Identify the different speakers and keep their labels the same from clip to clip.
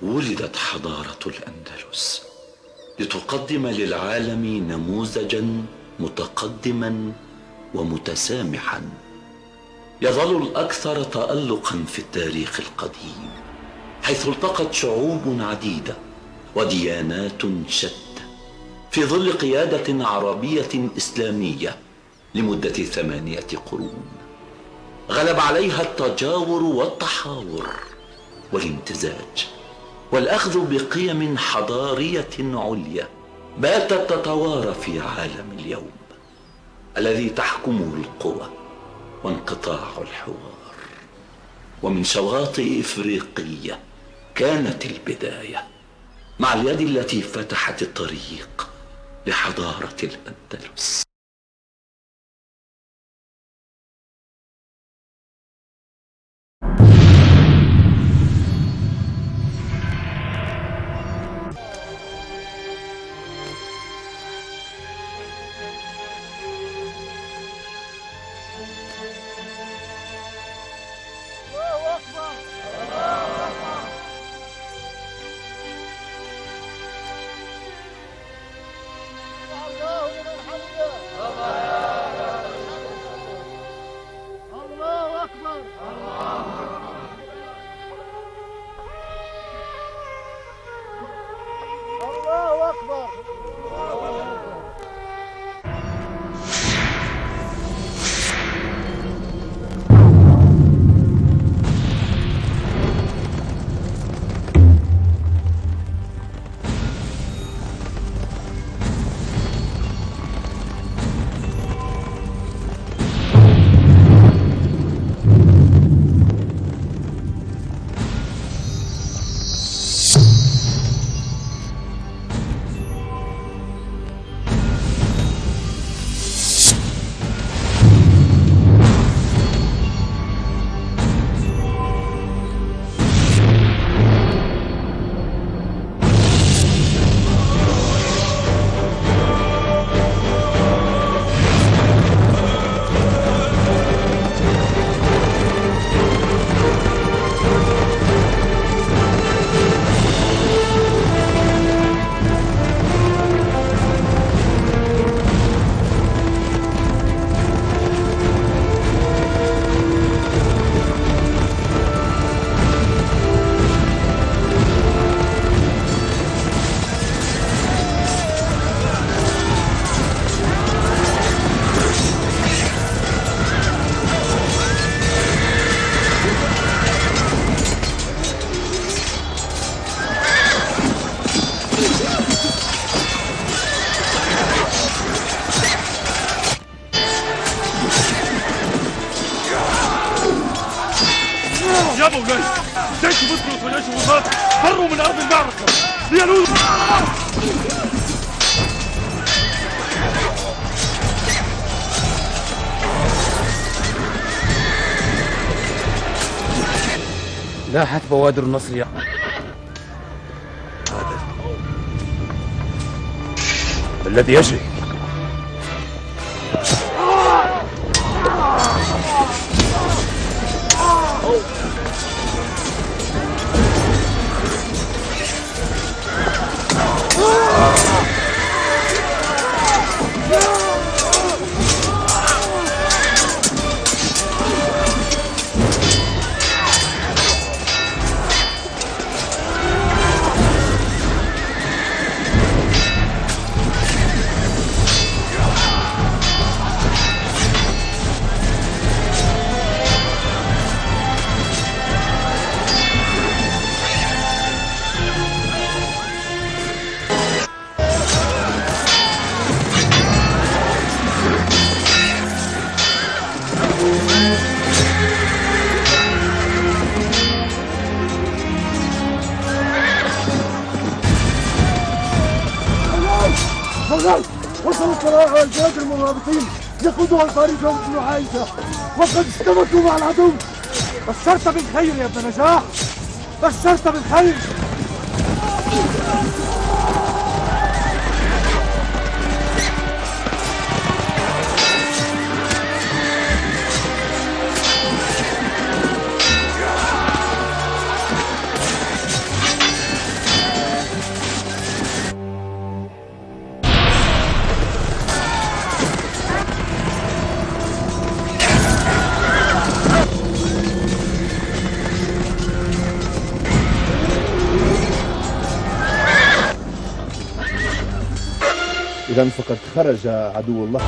Speaker 1: ولدت حضارة الأندلس لتقدم للعالم نموذجا متقدما ومتسامحا يظل الأكثر تألقا في التاريخ القديم، حيث التقت شعوب عديدة وديانات شتى في ظل قيادة عربية إسلامية لمدة 8 قرون. غلب عليها التجاور والتحاور والامتزاج والأخذ بقيم حضارية عليا باتت تتوارى في عالم اليوم الذي تحكمه القوى وانقطاع الحوار. ومن شواطئ إفريقية كانت البداية، مع اليد التي فتحت الطريق لحضارة الأندلس.
Speaker 2: يا مولاي، جيش مسكرة وجيش وزات فروا من أرض المعركة ليلوذ.
Speaker 3: لاحت بوادر النصر يا الذي يجري.
Speaker 4: مولاي، وصلت القراء الجهاد المرابطين يقودها الخارجون بن عائشة وقد اشتبكوا مع العدو. بشرت بالخير يا ابن نجاح، بشرت بالخير.
Speaker 5: إذا فقد خرج عدو الله.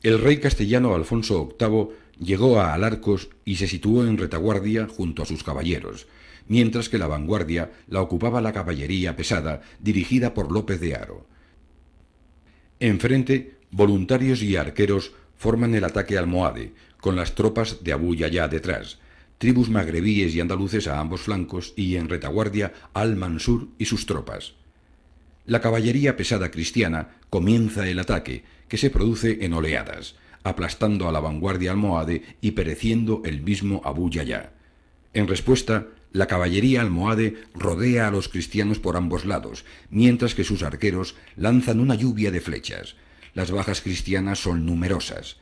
Speaker 6: El rey castellano Alfonso VIII llegó a Alarcos y se situó en retaguardia junto a sus caballeros, mientras que la vanguardia la ocupaba la caballería pesada dirigida por López de Haro. Enfrente, voluntarios y arqueros forman el ataque almohade, con las tropas de Abu Yahya detrás, tribus magrebíes y andaluces a ambos flancos y en retaguardia Al-Mansur y sus tropas. La caballería pesada cristiana comienza el ataque, que se produce en oleadas, aplastando a la vanguardia almohade y pereciendo el mismo Abu Yahya. En respuesta, la caballería almohade rodea a los cristianos por ambos lados, mientras que sus arqueros lanzan una lluvia de flechas. Las bajas cristianas son numerosas.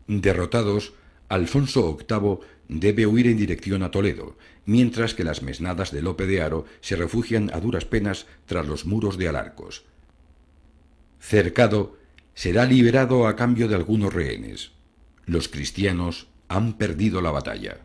Speaker 6: Derrotados, Alfonso VIII debe huir en dirección a Toledo, mientras que las mesnadas de Lope de Haro se refugian a duras penas tras los muros de Alarcos. Cercado, será liberado a cambio de algunos rehenes. Los cristianos han perdido la batalla.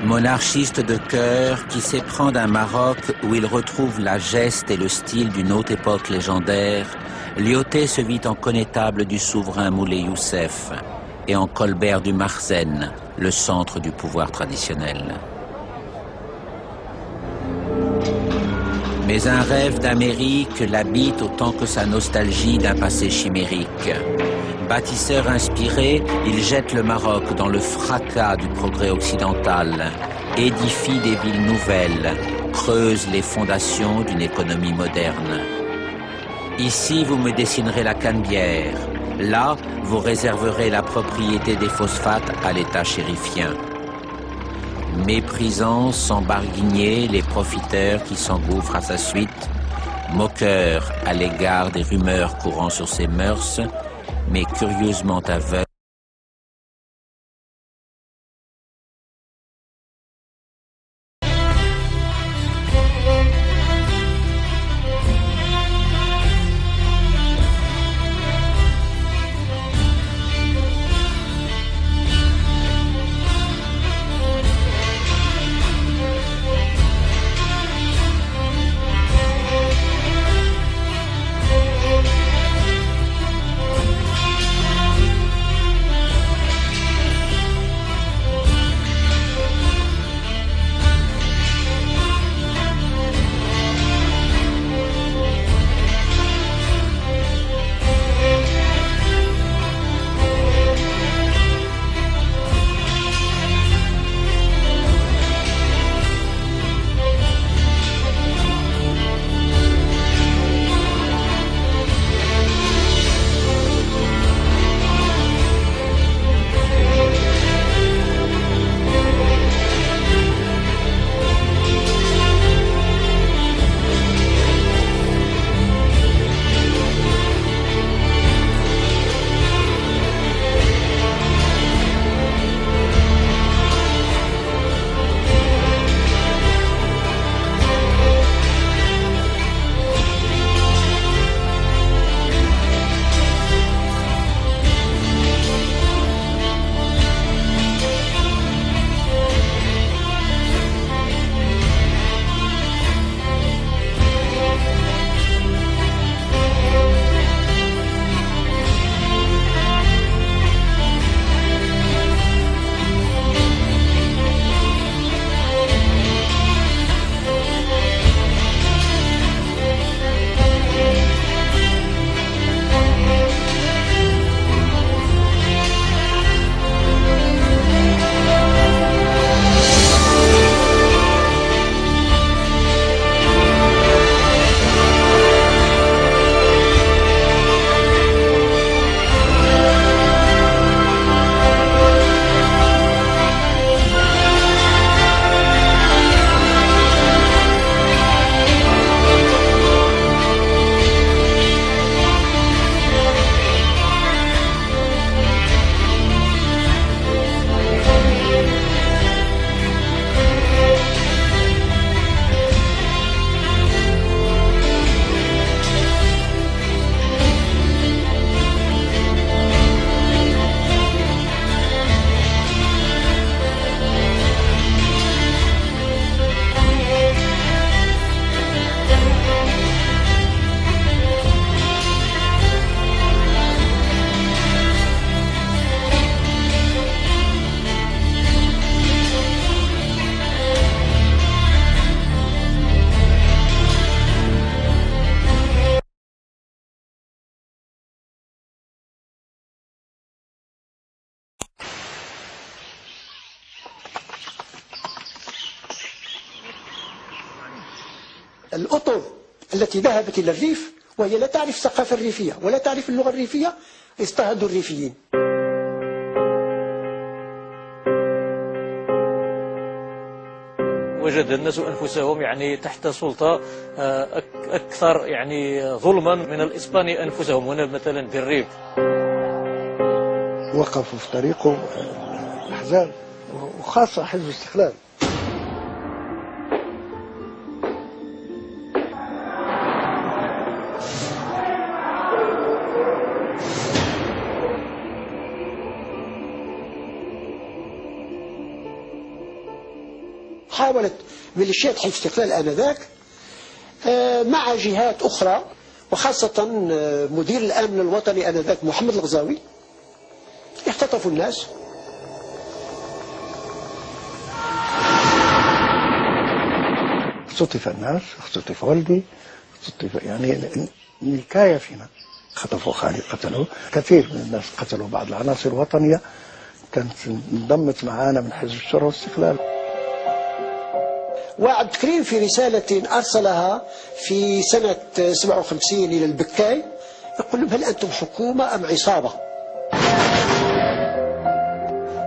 Speaker 7: Monarchiste de cœur qui s'éprend d'un Maroc où il retrouve la geste et le style d'une haute époque légendaire, Lyautey se vit en connétable du souverain Moulay Youssef et en Colbert du Marzen, le centre du pouvoir traditionnel. Mais un rêve d'Amérique l'habite autant que sa nostalgie d'un passé chimérique. Bâtisseur inspiré, il jette le Maroc dans le fracas du progrès occidental, édifie des villes nouvelles, creuse les fondations d'une économie moderne. Ici, vous me dessinerez la canebière. Là, vous réserverez la propriété des phosphates à l'État chérifien. Méprisant sans barguigner les profiteurs qui s'engouffrent à sa suite, moqueur à l'égard des rumeurs courant sur ses mœurs, mais curieusement aveugle.
Speaker 8: الأطر التي ذهبت إلى الريف وهي لا تعرف الثقافة الريفية ولا تعرف اللغة الريفية اضطهدوا الريفيين.
Speaker 9: وجد الناس أنفسهم يعني تحت سلطة أكثر يعني ظلما من الإسباني أنفسهم هنا مثلا بالريف.
Speaker 8: وقفوا في طريقهم الأحزاب وخاصة حزب الاستقلال. حاولت ميليشيات حزب الاستقلال آنذاك مع جهات أخرى، وخاصة مدير الأمن الوطني آنذاك محمد الغزاوي، اختطفوا الناس.
Speaker 10: اختطف الناس، اختطف والدي، اختطف يعني نكاية فينا. خطفوا خالي، قتلوا كثير من الناس، قتلوا بعض العناصر الوطنية كانت انضمت معانا من حزب الشورى والاستقلال.
Speaker 8: وعبد الكريم في رسالة أرسلها في سنة 57 إلى البكاي يقول لهم: هل أنتم حكومة أم عصابة؟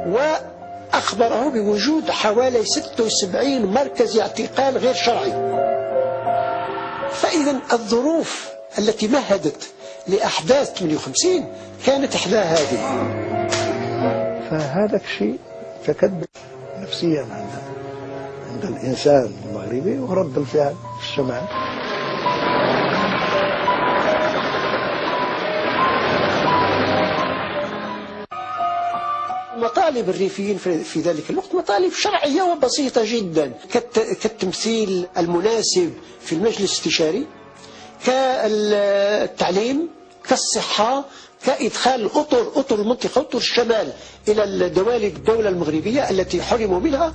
Speaker 8: وأخبره بوجود حوالي 76 مركز اعتقال غير شرعي. فإذا الظروف التي مهدت لأحداث 58 كانت إحدى هذه.
Speaker 10: فهذا الشيء تكدب نفسيا عند الإنسان المغربي، ورد الفعل الشمال.
Speaker 8: مطالب الريفيين في ذلك الوقت مطالب شرعية وبسيطة جدا، كالتمثيل المناسب في المجلس الاستشاري، كالتعليم، كالصحة، كإدخال أطر المنطقة، أطر الشمال إلى الدوالي الدولة المغربية التي حرموا منها.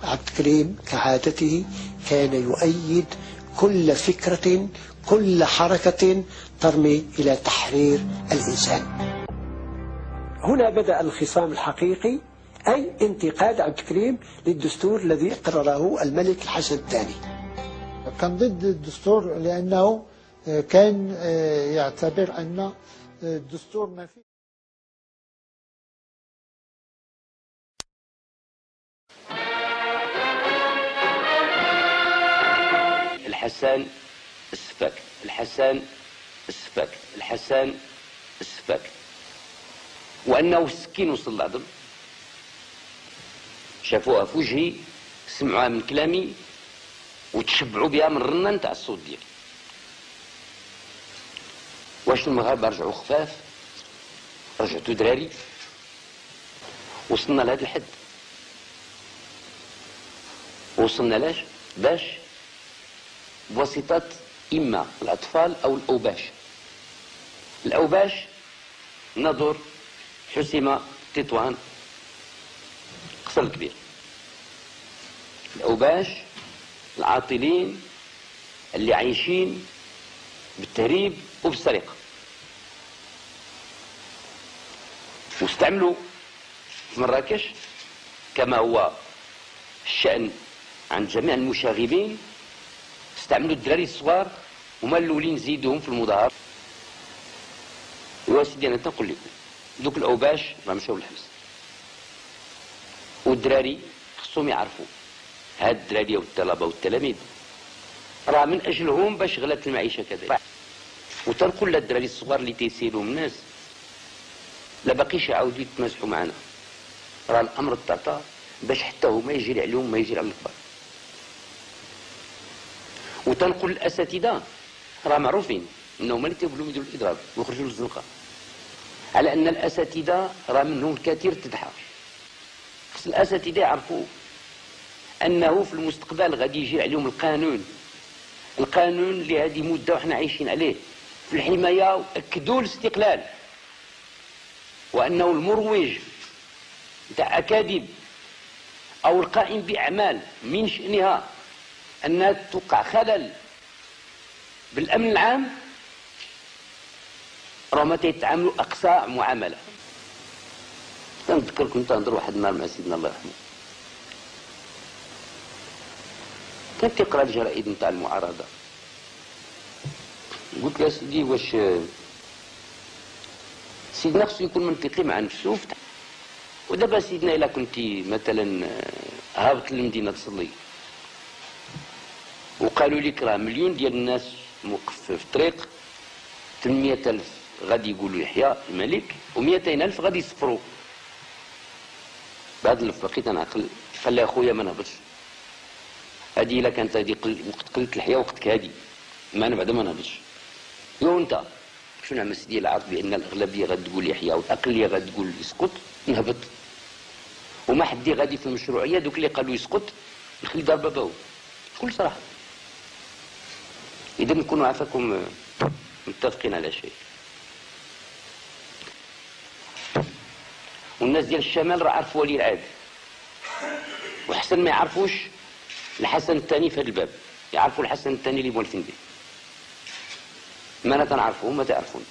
Speaker 8: عبد الكريم كعادته كان يؤيد كل فكرة، كل حركة ترمي إلى تحرير الإنسان. هنا بدأ الخصام الحقيقي، أي انتقاد عبد الكريم للدستور الذي قرره الملك الحسن الثاني.
Speaker 11: كان ضد الدستور لأنه كان يعتبر أن الدستور ما فيه.
Speaker 12: الحسن السفاك، الحسن السفاك، الحسن السفاك، وأنه السكين وصل العظم. شافوها في وجهي، سمعوها من كلامي، وتشبعوا بها من الرنة نتاع الصوت ديالي. واش المغاربة رجعوا خفاف؟ رجعتوا دراري؟ وصلنا لهذا الحد. وصلنا لاش؟ باش بواسطة إما الأطفال أو الأوباش. الأوباش نظر، حسيمة، تطوان، قصر الكبير. الأوباش العاطلين اللي عايشين بالتهريب وبالسرقة، واستعملوا في مراكش كما هو الشأن عند جميع المشاغبين، استعملوا الدراري الصغار هما الاولين زيدوهم في المظاهر. يا سيدي انا تنقول لكم دوك الاوباش راه مشاو للحبس، والدراري خصهم يعرفوا هاد الدراري والطلبه والتلاميذ راه من اجلهم باش غلات المعيشه كذا. وتنقول للدراري الصغار اللي تيسيلهم الناس لا باقيش يعاودوا يتمازحوا معنا، راه الامر تعطى باش حتى هما يجري عليهم ما يجري على الكبار. وتنقول الاساتذه راه معروفين انهم اللي تيقولوا يديروا الاضراب ويخرجوا للزنقه، على ان الاساتذه راه منهم الكثير تضحى. خص الاساتذه يعرفوا انه في المستقبل غادي يجي عليهم القانون اللي هذه مده وحنا عايشين عليه في الحمايه واكدوا الاستقلال، وانه المروج نتاع اكاذيب او القائم باعمال من شانها انها توقع خلل بالامن العام راه ما تيتعاملوا اقصى معامله. تنذكر كنت نهضر واحد النهار مع سيدنا الله يرحمه، كان تيقرا الجرائد نتاع المعارضه، قلت له يا سيدي واش سيدنا خصو يكون منطقي مع نفسه، ودابا سيدنا الا كنتي مثلا هابط للمدينه تصلي وقالوا لك راه مليون ديال الناس موقف في الطريق، 800,000 غادي يقولوا يحيى الملك و200,000 غادي يصفروا، بهذا الوقت انا عقل قال لي اخويا ما نهبطش، هذه الا كانت هذه وقت قلت الحياه وقتك هذه ما انا بعدا ما نهبطش. يو انت شنو نعمل سيدي العرض بان الاغلبيه غتقول يحيى والاقليه غتقول يسقط، نهبط. وما حدي غادي في المشروعيه دوك اللي قالوا يسقط نخلي ضربه باهو بكل صراحه. اذا نكونوا عافاكم متفقين على شيء. والناس ديال الشمال راه عرفوا ولي العهد، وحسن ما يعرفوش الحسن الثاني في هذا الباب، يعرفوا الحسن الثاني اللي مولفين به. ما انا تنعرفهم ما تعرفون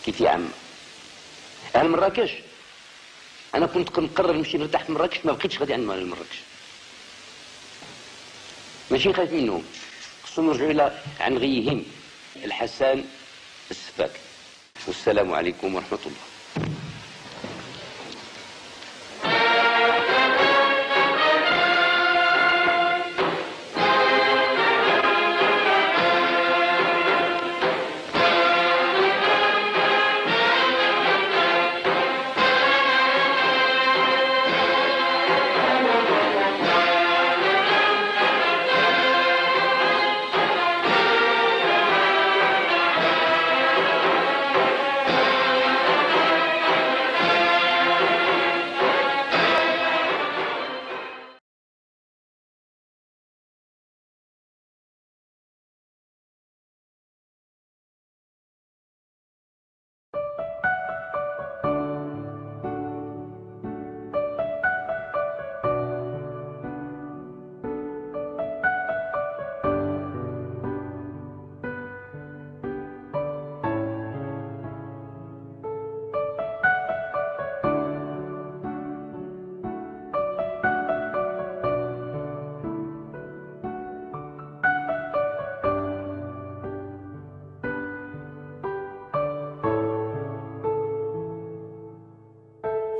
Speaker 12: كيف يا عم. اهل مراكش انا كنت نقرر نمشي نرتاح في مراكش، ما بقيتش غادي عند مراكش، ماشي خايف منهم، خصهم يرجعوا الى عن غيهم الحسن السفاك. والسلام عليكم ورحمه الله.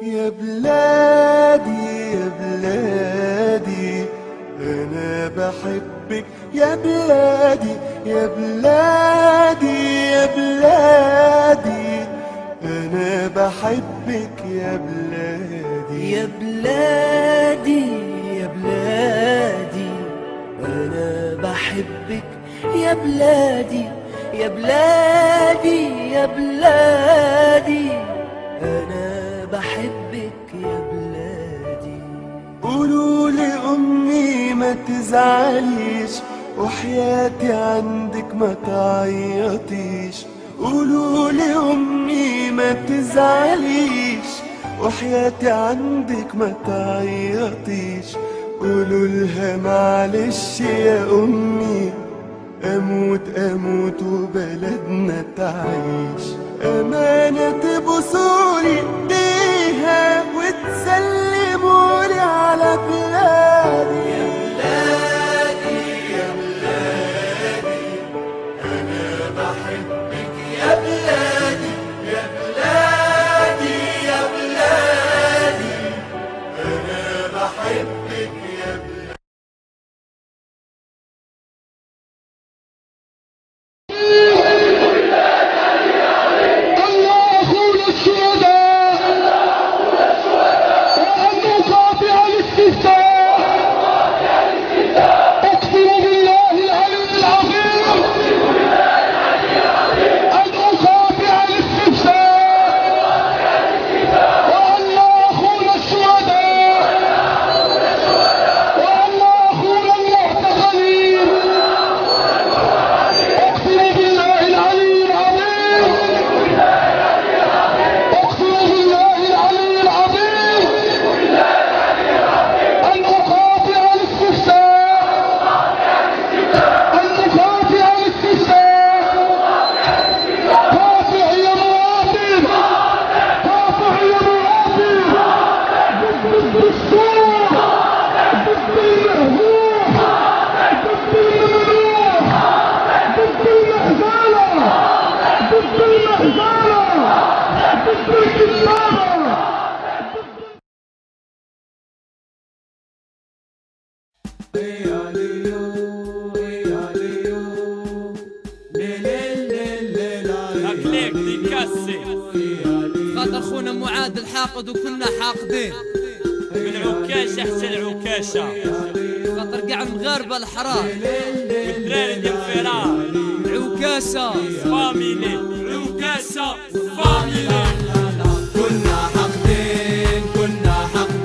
Speaker 13: يا بلادي يا بلادي أنا بحبك يا بلادي يا بلادي يا بلادي أنا بحبك يا بلادي
Speaker 14: يا بلادي يا بلادي أنا بحبك يا بلادي يا بلادي يا بلادي أنا بحبك يا بلادي.
Speaker 13: قولوا لأمي ما تزعليش وحياتي عندك ما تعيطيش. قولوا لأمي ما تزعليش وحياتي عندك ما تعيطيش. قولوا لها معلش يا أمي أموت أموت وبلدنا تعيش. أمانة تبوسولي إيديها وتسلمولي على بلادي. يا بلادي يا بلادي أنا بحبك يا بلادي يا بلادي يا بلادي أنا بحبك يا بلادي.
Speaker 15: خاطر خونا معاد الحاقد وكنا حاقدين
Speaker 16: من عكاشة حتى العكاشة،
Speaker 15: خاطر كاع المغاربة الحرار
Speaker 16: والدراري ديال الفرار
Speaker 15: عكاشة
Speaker 16: فاميلي عكاشة فاميلي.
Speaker 15: كنا حاقدين كنا حاقدين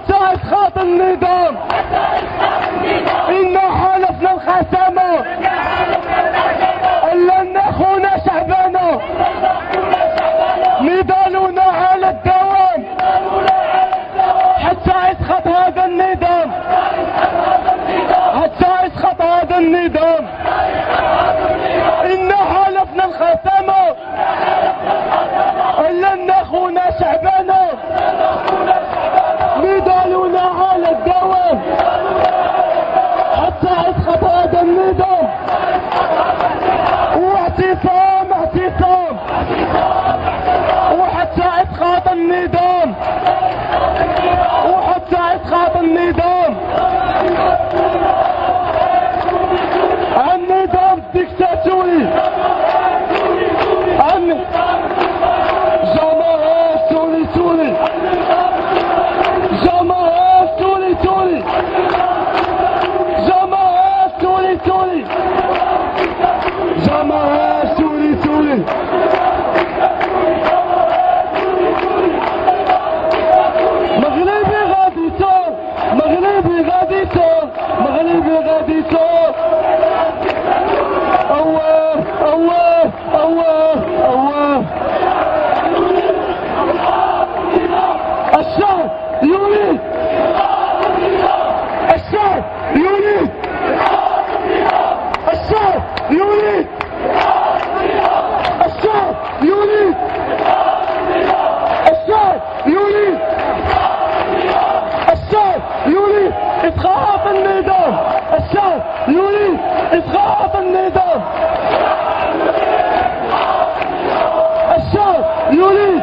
Speaker 4: حتى إسقاط النظام إنا حالفنا الخاتمة إلا أن نخون شعبنا نضالنا على الدوام حتى يسقط هذا النظام حتى يسقط هذا النظام إنا حالفنا الخاتمة إلا أن نخون شعبنا نضالنا على الدوام حتى يسقط هذا النظام واعتصام اعتصام وحتى اسقاط النظام وحتى اسقاط النظام النظام الدكتاتوري جماهير سوري سوري جماهير سوري سوري جماهير سوري سوري جماهير سوري سوري مغربي غادي يصور مغربي غادي يصور مغربي غادي يصور الله الله الله الله الشعب يريد الشعب يريد الشعب يريد الشعب يريد الشعب يريد الشعب يريد إسقاط النظام الشعب يريد إسقاط النظام الشعب يريد